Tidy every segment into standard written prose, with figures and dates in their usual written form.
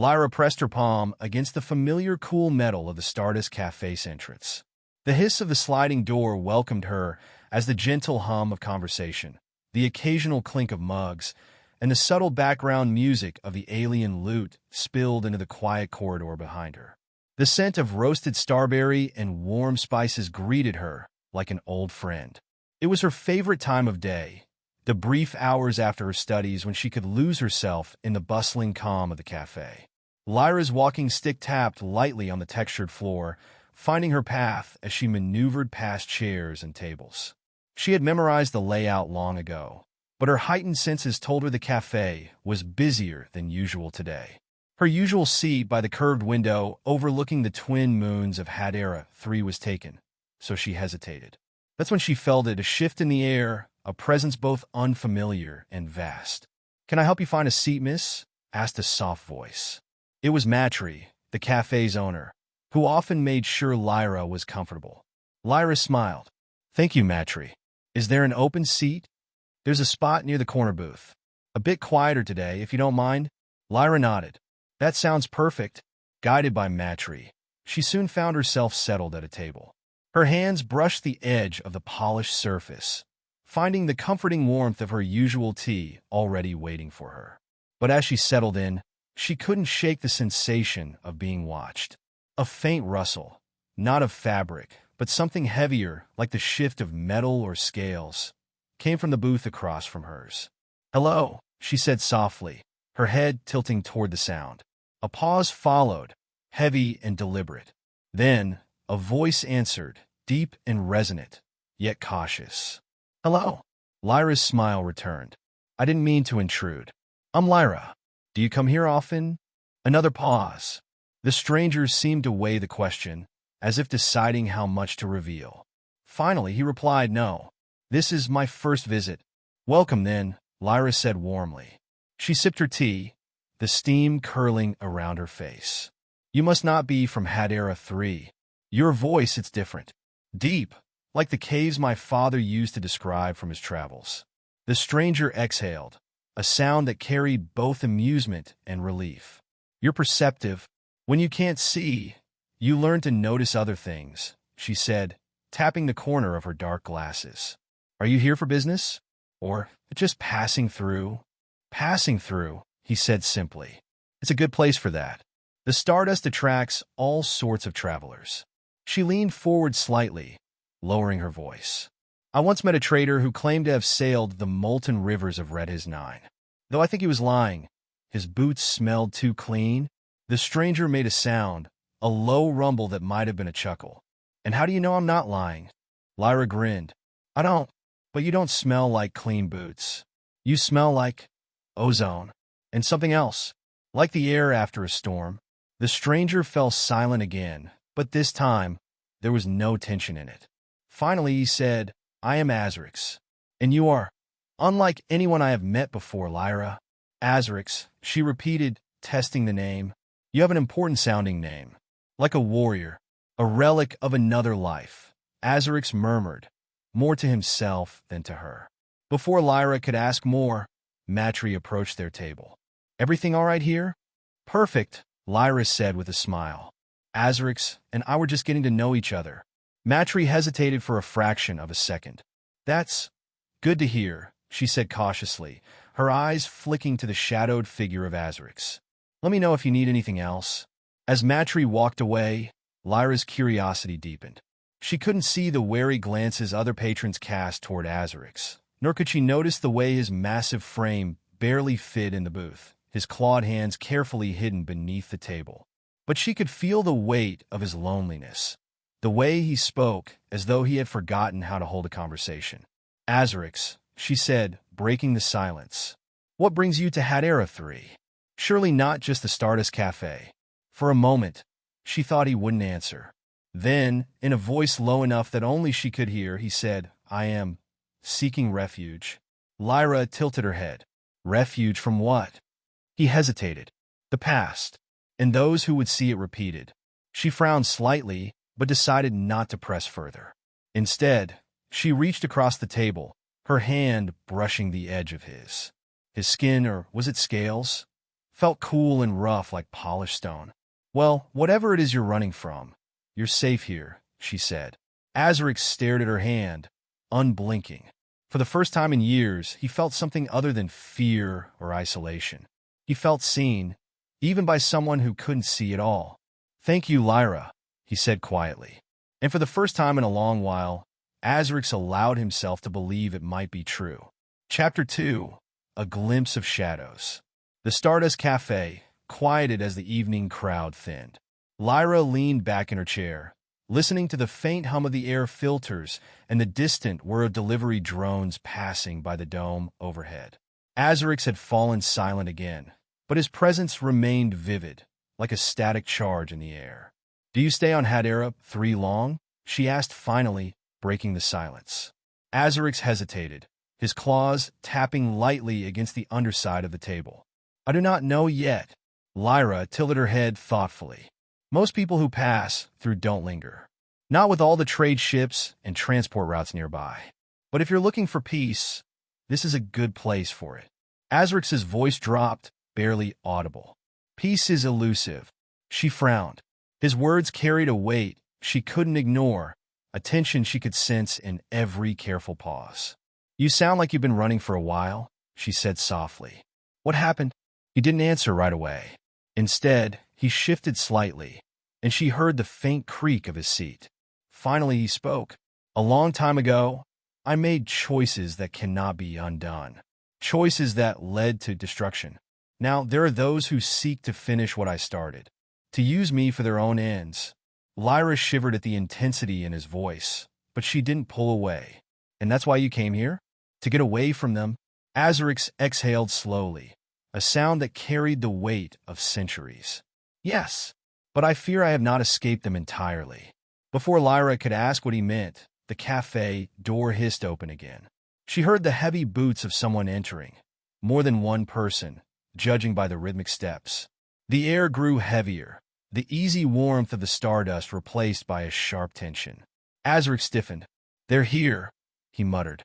Lyra pressed her palm against the familiar cool metal of the Stardust Café's entrance. The hiss of the sliding door welcomed her as the gentle hum of conversation, the occasional clink of mugs, and the subtle background music of the alien lute spilled into the quiet corridor behind her. The scent of roasted starberry and warm spices greeted her like an old friend. It was her favorite time of day, the brief hours after her studies when she could lose herself in the bustling calm of the cafe. Lyra's walking stick tapped lightly on the textured floor, finding her path as she maneuvered past chairs and tables. She had memorized the layout long ago, but her heightened senses told her the cafe was busier than usual today. Her usual seat by the curved window overlooking the twin moons of Hadera 3 was taken, so she hesitated. That's when she felt it, a shift in the air, a presence both unfamiliar and vast. "Can I help you find a seat, miss?" asked a soft voice. It was Matri, the cafe's owner, who often made sure Lyra was comfortable. Lyra smiled. "Thank you, Matri. Is there an open seat?" "There's a spot near the corner booth. A bit quieter today, if you don't mind." Lyra nodded. "That sounds perfect." Guided by Matri, she soon found herself settled at a table. Her hands brushed the edge of the polished surface, finding the comforting warmth of her usual tea already waiting for her. But as she settled in, she couldn't shake the sensation of being watched. A faint rustle, not of fabric, but something heavier, like the shift of metal or scales, came from the booth across from hers. "Hello," she said softly, her head tilting toward the sound. A pause followed, heavy and deliberate. Then, a voice answered, deep and resonant, yet cautious. "Hello." Lyra's smile returned. "I didn't mean to intrude. I'm Lyra. Do you come here often?" Another pause. The stranger seemed to weigh the question, as if deciding how much to reveal. Finally, he replied, "No. This is my first visit." "Welcome, then," Lyra said warmly. She sipped her tea, the steam curling around her face. "You must not be from Hadera 3. Your voice, it's different. Deep, like the caves my father used to describe from his travels." The stranger exhaled, a sound that carried both amusement and relief. "You're perceptive. When you can't see, you learn to notice other things," she said, tapping the corner of her dark glasses. "Are you here for business? Or just passing through?" "Passing through," he said simply. "It's a good place for that. The Stardust attracts all sorts of travelers." She leaned forward slightly, lowering her voice. "I once met a trader who claimed to have sailed the molten rivers of Red His 9. Though I think he was lying. His boots smelled too clean." The stranger made a sound, a low rumble that might have been a chuckle. "And how do you know I'm not lying?" Lyra grinned. "I don't. But you don't smell like clean boots. You smell like ozone. And something else. Like the air after a storm." The stranger fell silent again, but this time, there was no tension in it. Finally, he said, "I am Azorix. And you are unlike anyone I have met before, Lyra." "Azorix," she repeated, testing the name. "You have an important-sounding name. Like a warrior, a relic of another life," Azorix murmured, more to himself than to her. Before Lyra could ask more, Matri approached their table. "Everything all right here?" "Perfect," Lyra said with a smile. "Azorix and I were just getting to know each other." Matri hesitated for a fraction of a second. "That's good to hear," she said cautiously, her eyes flicking to the shadowed figure of Azorix. "Let me know if you need anything else." As Matri walked away, Lyra's curiosity deepened. She couldn't see the wary glances other patrons cast toward Azorix, nor could she notice the way his massive frame barely fit in the booth, his clawed hands carefully hidden beneath the table. But she could feel the weight of his loneliness, the way he spoke as though he had forgotten how to hold a conversation. "Azorix," she said, breaking the silence. "What brings you to Hadera 3? Surely not just the Stardust Café." For a moment, she thought he wouldn't answer. Then, in a voice low enough that only she could hear, he said, "I am seeking refuge." Lyra tilted her head. "Refuge from what?" He hesitated. "The past, and those who would see it repeated." She frowned slightly, but decided not to press further. Instead, she reached across the table, her hand brushing the edge of his. His skin, or was it scales, felt cool and rough like polished stone. "Well, whatever it is you're running from, you're safe here," she said. Azorix stared at her hand, unblinking. For the first time in years, he felt something other than fear or isolation. He felt seen, even by someone who couldn't see at all. "Thank you, Leira," he said quietly. And for the first time in a long while, Azorix allowed himself to believe it might be true. Chapter 2. A Glimpse of Shadows. The Stardust Café quieted as the evening crowd thinned. Leira leaned back in her chair, listening to the faint hum of the air filters and the distant whir of delivery drones passing by the dome overhead. Azorix had fallen silent again, but his presence remained vivid, like a static charge in the air. "Do you stay on HFY 3 long?" she asked finally, breaking the silence. Azorix hesitated, his claws tapping lightly against the underside of the table. "I do not know yet." Leira tilted her head thoughtfully. "Most people who pass through don't linger. Not with all the trade ships and transport routes nearby. But if you're looking for peace, this is a good place for it." Azorix's voice dropped, barely audible. "Peace is elusive." She frowned. His words carried a weight she couldn't ignore, a tension she could sense in every careful pause. "You sound like you've been running for a while," she said softly. "What happened?" He didn't answer right away. Instead, he shifted slightly, and she heard the faint creak of his seat. Finally, he spoke. "A long time ago, I made choices that cannot be undone. Choices that led to destruction. Now, there are those who seek to finish what I started, to use me for their own ends." Leira shivered at the intensity in his voice, but she didn't pull away. "And that's why you came here? To get away from them?" Azorix exhaled slowly, a sound that carried the weight of centuries. "Yes, but I fear I have not escaped them entirely." Before Leira could ask what he meant, the cafe door hissed open again. She heard the heavy boots of someone entering, more than one person, judging by the rhythmic steps. The air grew heavier, the easy warmth of the stardust replaced by a sharp tension. Azorix stiffened. "They're here," he muttered.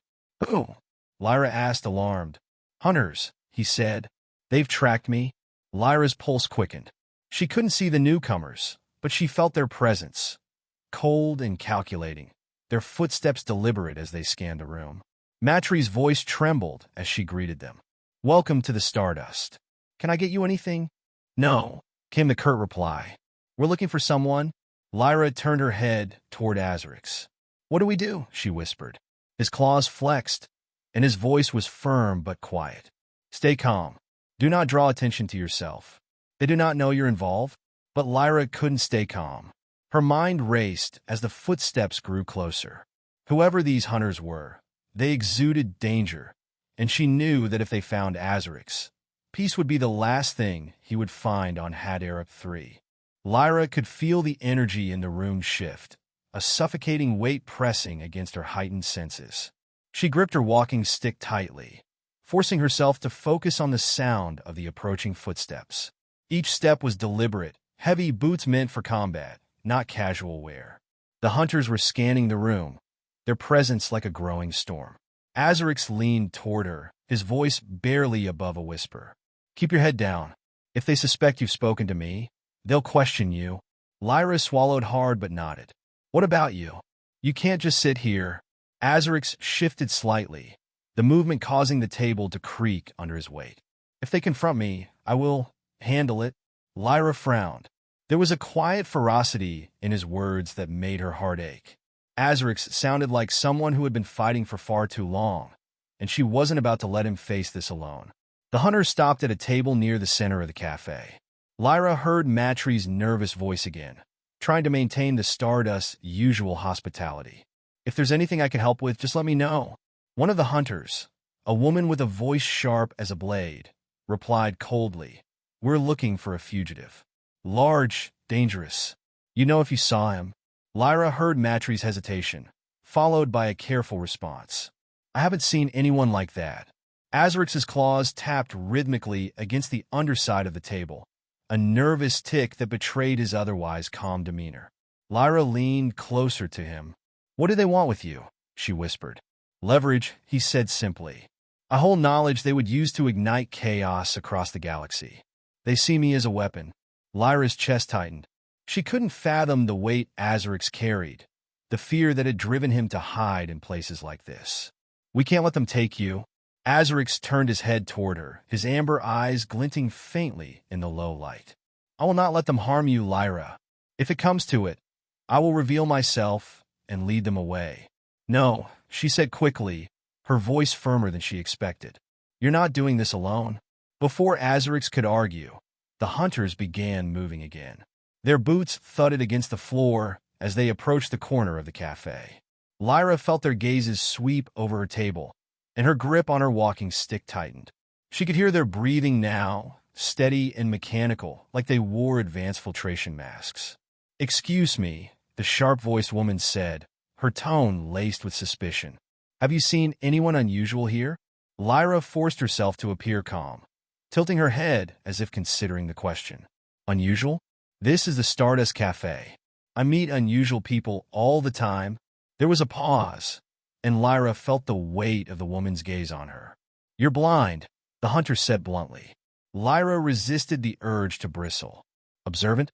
"Who?" Leira asked, alarmed. "Hunters," he said. "They've tracked me." Lyra's pulse quickened. She couldn't see the newcomers, but she felt their presence, cold and calculating, their footsteps deliberate as they scanned the room. Matri's voice trembled as she greeted them. "Welcome to the Stardust. Can I get you anything?" "No," came the curt reply. "We're looking for someone." Leira turned her head toward Azorix. "What do we do?" she whispered. His claws flexed, and his voice was firm but quiet. "Stay calm. Do not draw attention to yourself. They do not know you're involved." But Leira couldn't stay calm. Her mind raced as the footsteps grew closer. Whoever these hunters were, they exuded danger, and she knew that if they found Azorix, peace would be the last thing he would find on HFY 3. Leira could feel the energy in the room shift, a suffocating weight pressing against her heightened senses. She gripped her walking stick tightly, forcing herself to focus on the sound of the approaching footsteps. Each step was deliberate, heavy boots meant for combat, not casual wear. The hunters were scanning the room, their presence like a growing storm. Azorix leaned toward her, his voice barely above a whisper. "Keep your head down. If they suspect you've spoken to me, they'll question you." Leira swallowed hard but nodded. "What about you? You can't just sit here." Azorix shifted slightly, the movement causing the table to creak under his weight. "If they confront me, I will handle it." Leira frowned. There was a quiet ferocity in his words that made her heart ache. Azorix sounded like someone who had been fighting for far too long, and she wasn't about to let him face this alone. The hunters stopped at a table near the center of the cafe. Leira heard Matri's nervous voice again, trying to maintain the Stardust's usual hospitality. "If there's anything I can help with, just let me know." One of the hunters, a woman with a voice sharp as a blade, replied coldly, "We're looking for a fugitive. Large, dangerous. You know if you saw him?" Leira heard Matri's hesitation, followed by a careful response. "I haven't seen anyone like that." Azorix's claws tapped rhythmically against the underside of the table, a nervous tick that betrayed his otherwise calm demeanor. Leira leaned closer to him. "What do they want with you?" she whispered. "Leverage," he said simply. "A whole knowledge they would use to ignite chaos across the galaxy." They see me as a weapon. Lyra's chest tightened. She couldn't fathom the weight Azorix carried, the fear that had driven him to hide in places like this. We can't let them take you. Azorix turned his head toward her, his amber eyes glinting faintly in the low light. I will not let them harm you, Leira. If it comes to it, I will reveal myself and lead them away. No, she said quickly, her voice firmer than she expected. You're not doing this alone. Before Azorix could argue, the hunters began moving again. Their boots thudded against the floor as they approached the corner of the cafe. Leira felt their gazes sweep over her table, and her grip on her walking stick tightened. She could hear their breathing now, steady and mechanical, like they wore advanced filtration masks. Excuse me, the sharp-voiced woman said, her tone laced with suspicion. Have you seen anyone unusual here? Leira forced herself to appear calm, tilting her head as if considering the question. Unusual? This is the Stardust Café. I meet unusual people all the time. There was a pause, and Leira felt the weight of the woman's gaze on her. You're blind, the hunter said bluntly. Leira resisted the urge to bristle. Observant?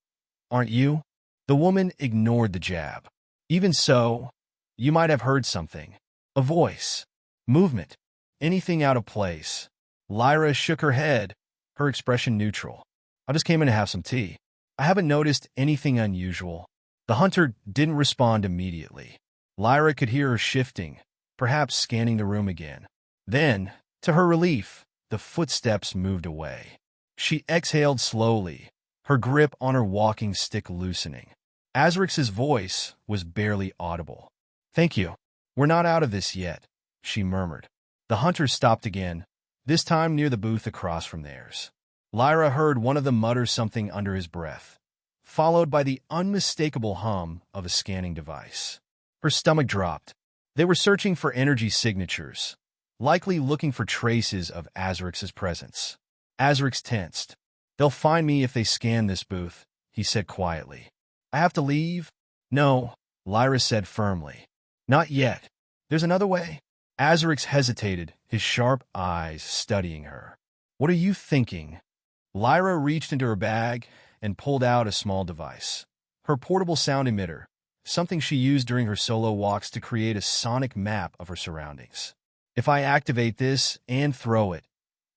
Aren't you? The woman ignored the jab. Even so, you might have heard something. A voice. Movement. Anything out of place. Leira shook her head, her expression neutral. I just came in to have some tea. I haven't noticed anything unusual. The hunter didn't respond immediately. Leira could hear her shifting, perhaps scanning the room again. Then, to her relief, the footsteps moved away. She exhaled slowly, her grip on her walking stick loosening. Azorix's voice was barely audible. Thank you. We're not out of this yet, she murmured. The hunter stopped again, this time near the booth across from theirs. Leira heard one of them mutter something under his breath, followed by the unmistakable hum of a scanning device. Her stomach dropped. They were searching for energy signatures, likely looking for traces of Azorix's presence. Azorix tensed. They'll find me if they scan this booth, he said quietly. I have to leave? No, Leira said firmly. Not yet. There's another way. Azorix hesitated, his sharp eyes studying her. What are you thinking? Leira reached into her bag and pulled out a small device. Her portable sound emitter, something she used during her solo walks to create a sonic map of her surroundings. If I activate this and throw it,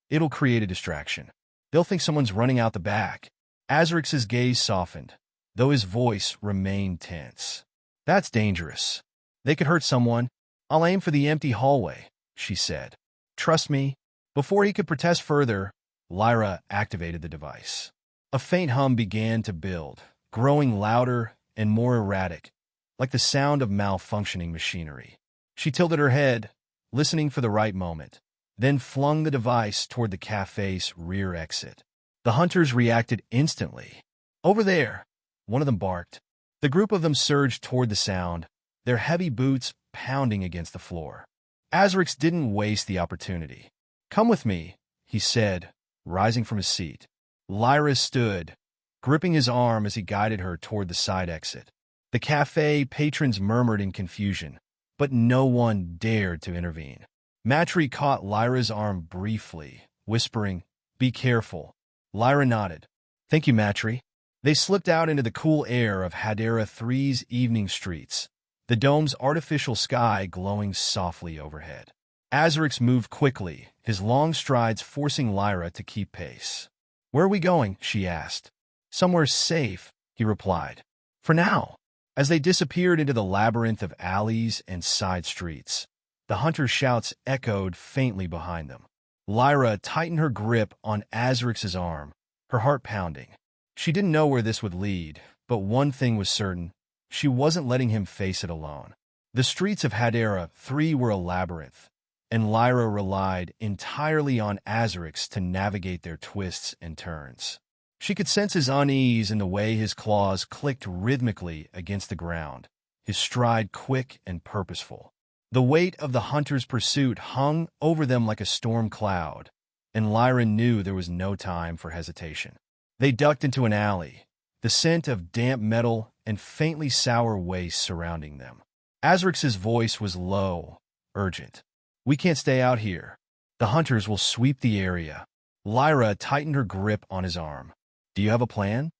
it'll create a distraction. They'll think someone's running out the back. Azorix's gaze softened, though his voice remained tense. That's dangerous. They could hurt someone. I'll aim for the empty hallway, she said. Trust me. Before he could protest further, Leira activated the device. A faint hum began to build, growing louder and more erratic, like the sound of malfunctioning machinery. She tilted her head, listening for the right moment, then flung the device toward the cafe's rear exit. The hunters reacted instantly. Over there, one of them barked. The group of them surged toward the sound, their heavy boots pounding against the floor. Azorix didn't waste the opportunity. Come with me, he said, rising from his seat. Leira stood, gripping his arm as he guided her toward the side exit. The cafe patrons murmured in confusion, but no one dared to intervene. Matri caught Lyra's arm briefly, whispering, "Be careful." Leira nodded. "Thank you, Matri." They slipped out into the cool air of Hadera 3's evening streets, the dome's artificial sky glowing softly overhead. Azorix moved quickly, his long strides forcing Leira to keep pace. "Where are we going?" she asked. "Somewhere safe," he replied. "For now." As they disappeared into the labyrinth of alleys and side streets, the hunter's shouts echoed faintly behind them. Leira tightened her grip on Azorix's arm, her heart pounding. She didn't know where this would lead, but one thing was certain: she wasn't letting him face it alone. The streets of Hadera 3 were a labyrinth, and Leira relied entirely on Azorix to navigate their twists and turns. She could sense his unease in the way his claws clicked rhythmically against the ground, his stride quick and purposeful. The weight of the hunter's pursuit hung over them like a storm cloud, and Leira knew there was no time for hesitation. They ducked into an alley, the scent of damp metal and faintly sour waste surrounding them. Azorix's voice was low, urgent. "We can't stay out here. The hunters will sweep the area." Leira tightened her grip on his arm. Do you have a plan?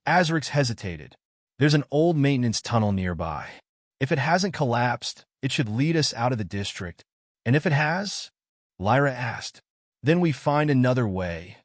Azorix hesitated. There's an old maintenance tunnel nearby. If it hasn't collapsed, it should lead us out of the district. And if it has? Leira asked. Then we find another way,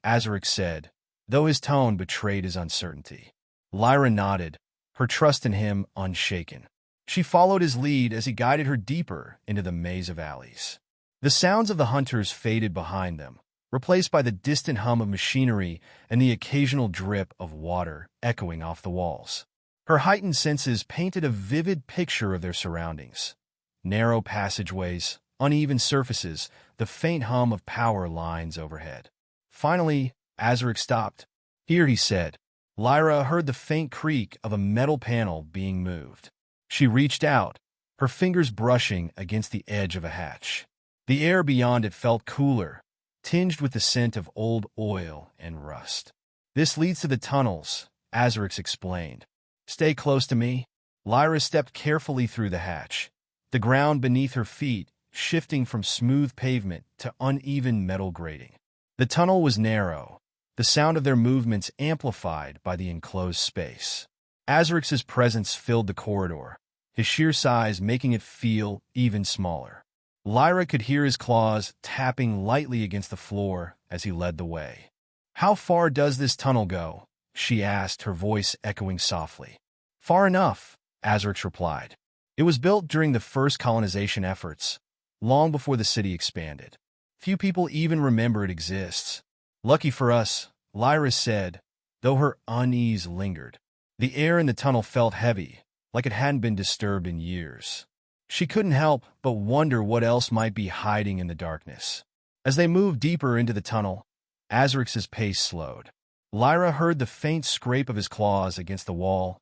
Azorix said, though his tone betrayed his uncertainty. Leira nodded, her trust in him unshaken. She followed his lead as he guided her deeper into the maze of alleys. The sounds of the hunters faded behind them, replaced by the distant hum of machinery and the occasional drip of water echoing off the walls. Her heightened senses painted a vivid picture of their surroundings. Narrow passageways, uneven surfaces, the faint hum of power lines overhead. Finally, Azorix stopped. Here, he said. Leira heard the faint creak of a metal panel being moved. She reached out, her fingers brushing against the edge of a hatch. The air beyond it felt cooler, tinged with the scent of old oil and rust. This leads to the tunnels, Azorix explained. Stay close to me. Leira stepped carefully through the hatch, the ground beneath her feet shifting from smooth pavement to uneven metal grating. The tunnel was narrow, the sound of their movements amplified by the enclosed space. Azorix's presence filled the corridor, his sheer size making it feel even smaller. Leira could hear his claws tapping lightly against the floor as he led the way. How far does this tunnel go? She asked, her voice echoing softly. Far enough, Azorix replied. It was built during the first colonization efforts, long before the city expanded. Few people even remember it exists. Lucky for us, Leira said, though her unease lingered. The air in the tunnel felt heavy, like it hadn't been disturbed in years. She couldn't help but wonder what else might be hiding in the darkness. As they moved deeper into the tunnel, Azorix's pace slowed. Leira heard the faint scrape of his claws against the wall,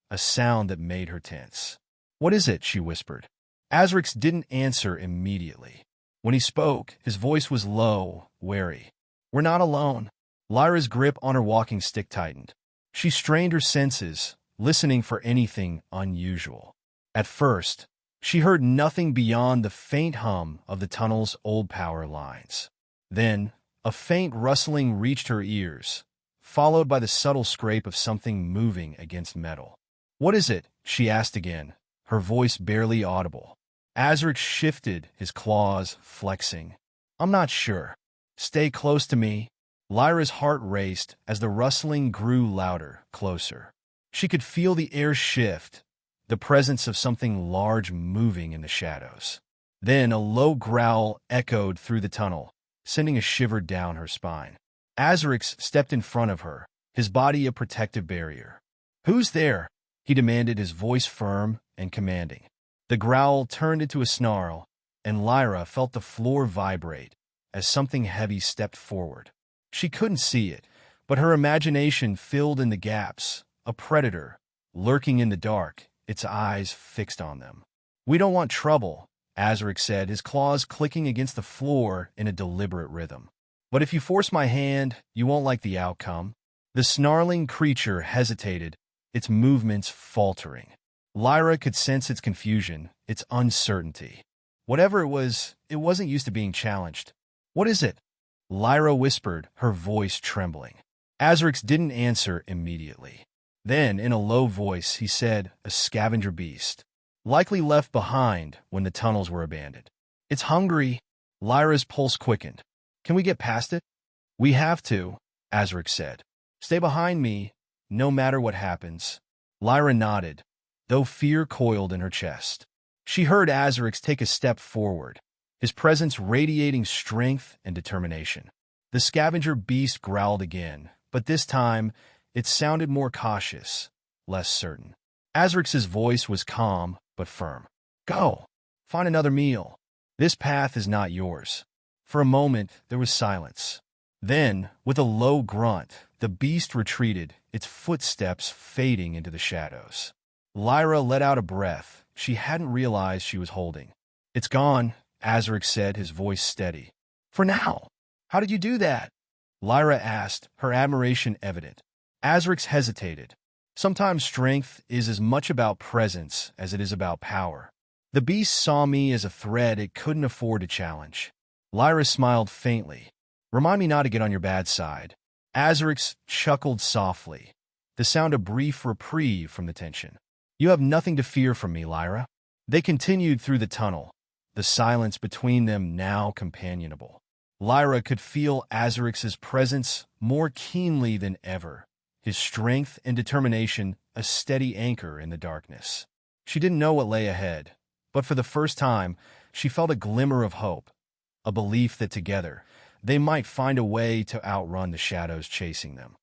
a sound that made her tense. What is it? She whispered. Azorix didn't answer immediately. When he spoke, his voice was low, wary. We're not alone. Lyra's grip on her walking stick tightened. She strained her senses, listening for anything unusual. At first, she heard nothing beyond the faint hum of the tunnel's old power lines. Then, a faint rustling reached her ears, followed by the subtle scrape of something moving against metal. What is it? She asked again, her voice barely audible. Azorix shifted, his claws flexing. I'm not sure. Stay close to me. Lyra's heart raced as the rustling grew louder, closer. She could feel the air shift, the presence of something large moving in the shadows. Then a low growl echoed through the tunnel, sending a shiver down her spine. Azorix stepped in front of her, his body a protective barrier. Who's there? He demanded, his voice firm and commanding. The growl turned into a snarl, and Leira felt the floor vibrate as something heavy stepped forward. She couldn't see it, but her imagination filled in the gaps, a predator, lurking in the dark, its eyes fixed on them. We don't want trouble, Azorix said, his claws clicking against the floor in a deliberate rhythm. But if you force my hand, you won't like the outcome. The snarling creature hesitated, its movements faltering. Leira could sense its confusion, its uncertainty. Whatever it wasn't used to being challenged. What is it? Leira whispered, her voice trembling. Azorix didn't answer immediately. Then, in a low voice, he said, a scavenger beast, likely left behind when the tunnels were abandoned. It's hungry. Lyra's pulse quickened. Can we get past it? We have to, Azorix said. Stay behind me, no matter what happens. Leira nodded, though fear coiled in her chest. She heard Azorix take a step forward, his presence radiating strength and determination. The scavenger beast growled again, but this time it sounded more cautious, less certain. Azorix's voice was calm but firm. Go. Find another meal. This path is not yours. For a moment, there was silence. Then, with a low grunt, the beast retreated, its footsteps fading into the shadows. Leira let out a breath she hadn't realized she was holding. It's gone, Azorix said, his voice steady. For now. How did you do that? Leira asked, her admiration evident. Azorix hesitated. Sometimes strength is as much about presence as it is about power. The beast saw me as a threat it couldn't afford to challenge. Leira smiled faintly, Remind me not to get on your bad side. Azorix chuckled softly, the sound a brief reprieve from the tension. You have nothing to fear from me, Leira. They continued through the tunnel, the silence between them now companionable. Leira could feel Azorix's presence more keenly than ever, his strength and determination a steady anchor in the darkness. She didn't know what lay ahead, but for the first time, she felt a glimmer of hope, a belief that together, they might find a way to outrun the shadows chasing them.